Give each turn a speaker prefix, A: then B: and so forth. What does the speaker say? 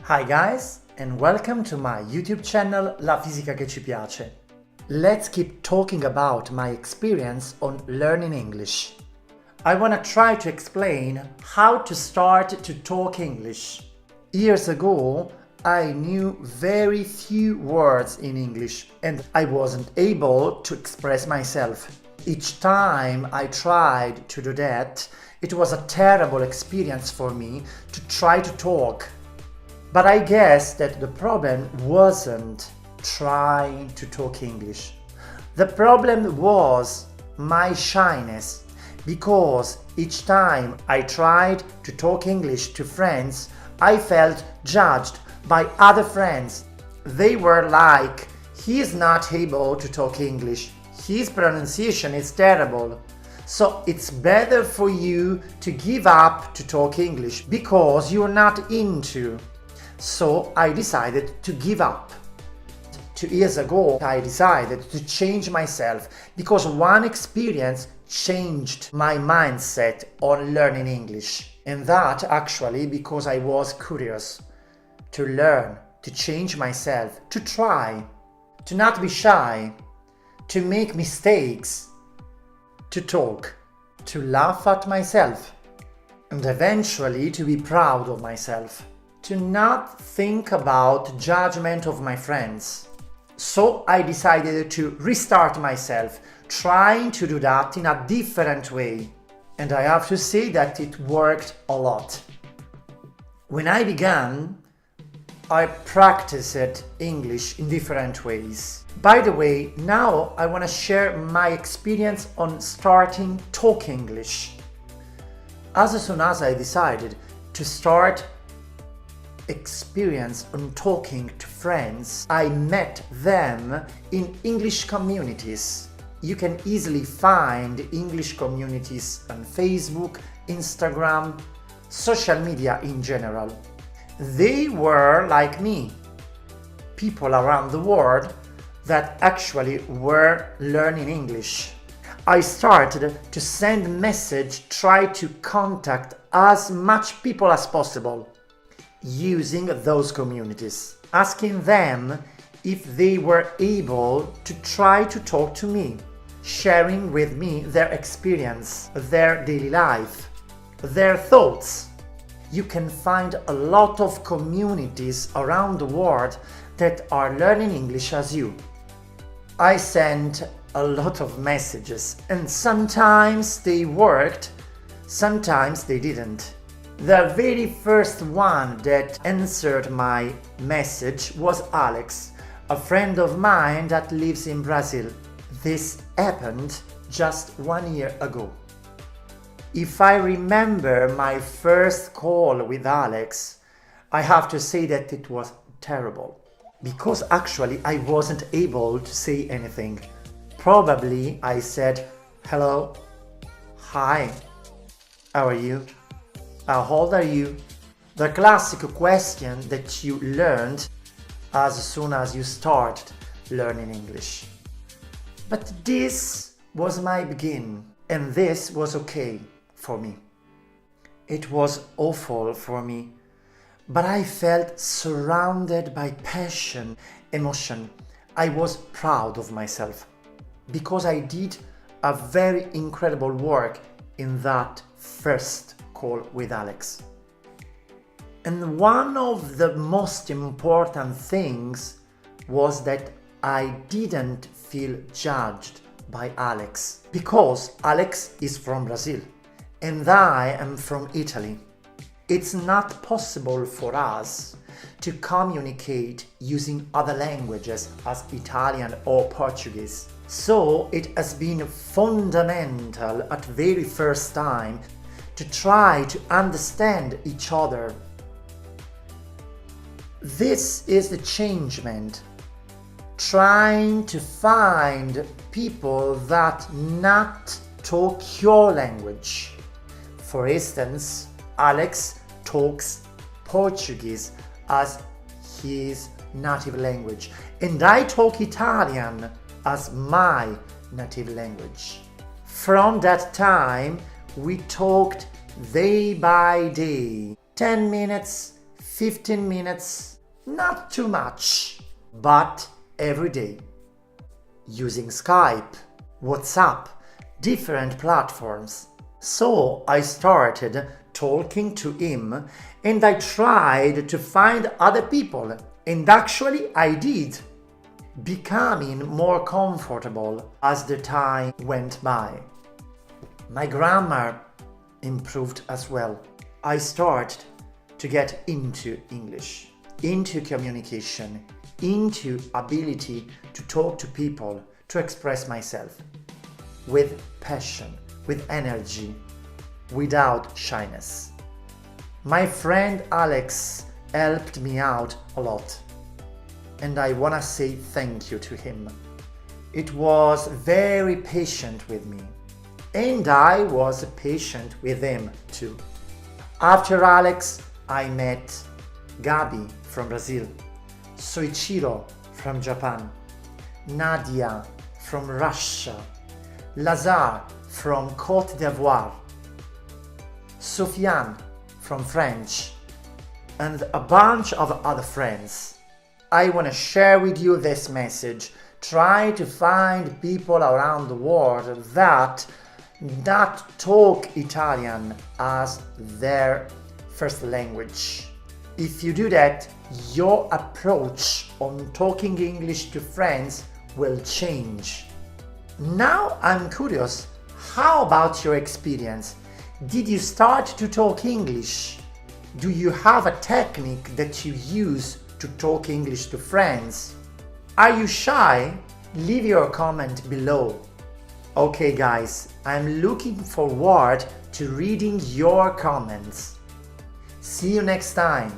A: Hi guys, and welcome to my YouTube channel La Fisica che ci piace. Let's keep talking about my experience on learning English. I want to try to explain how to start to talk English. Years ago, I knew very few words in English and I wasn't able to express myself. Each time I tried to do that, it was a terrible experience for me to try to talk. But I guess that the problem wasn't trying to talk English. The problem was my shyness, because each time I tried to talk English to friends, I felt judged by other friends. They were like, "He's not able to talk English, his pronunciation is terrible. So it's better for you to give up to talk English because you're not into." So I decided to give up. 2 years ago, I decided to change myself because one experience changed my mindset on learning English. And that actually because I was curious to learn, to change myself, to try, to not be shy, to make mistakes, to talk, to laugh at myself, and eventually to be proud of myself. To not think about judgment of my friends. So I decided to restart myself, trying to do that in a different way. And I have to say that it worked a lot. When I began, I practiced English in different ways. By the way, now I want to share my experience on starting talking English. As soon as I decided to start experience on talking to friends, I met them in English communities. You can easily find English communities on Facebook, Instagram, social media in general. They were like me, people around the world that actually were learning English. I started to send message, try to contact as much people as possible using those communities, asking them if they were able to try to talk to me, sharing with me their experience, their daily life, their thoughts. You can find a lot of communities around the world that are learning English as you. I sent a lot of messages and sometimes they worked, sometimes they didn't. The very first one that answered my message was Alex, a friend of mine that lives in Brazil. This happened just 1 year ago. If I remember my first call with Alex, I have to say that it was terrible. Because actually I wasn't able to say anything. Probably I said, "Hello, hi, how are you? How old are you?" The classic question that you learned as soon as you started learning English. But this was my beginning, and this was okay for me. It was awful for me, but I felt surrounded by passion, emotion. I was proud of myself because I did a very incredible work in that first call with Alex. And one of the most important things was that I didn't feel judged by Alex, because Alex is from Brazil and I am from Italy. It's not possible for us to communicate using other languages as Italian or Portuguese. So it has been fundamental at very first time to try to understand each other. This is the changement. Trying to find people that not talk your language. For instance, Alex talks Portuguese as his native language, and I talk Italian as my native language. From that time, we talked day by day, 10 minutes, 15 minutes, not too much, but every day. Using Skype, WhatsApp, different platforms. So I started talking to him and I tried to find other people, and actually I did, becoming more comfortable as the time went by. My grammar improved as well. I started to get into English, into communication, into ability to talk to people, to express myself with passion, with energy, without shyness. My friend Alex helped me out a lot, and I wanna say thank you to him. It was very patient with me, and I was patient with him too. After Alex, I met Gaby from Brazil, Soichiro from Japan, Nadya from Russia, Lazare from Côte d'Ivoire, Sofiane from French, and a bunch of other friends. I want to share with you this message. Try to find people around the world that talk Italian as their first language. If you do that, your approach on talking English to friends will change. Now I'm curious, how about your experience? Did you start to talk English? Do you have a technique that you use to talk English to friends? Are you shy? Leave your comment below. Okay guys, I'm looking forward to reading your comments. See you next time.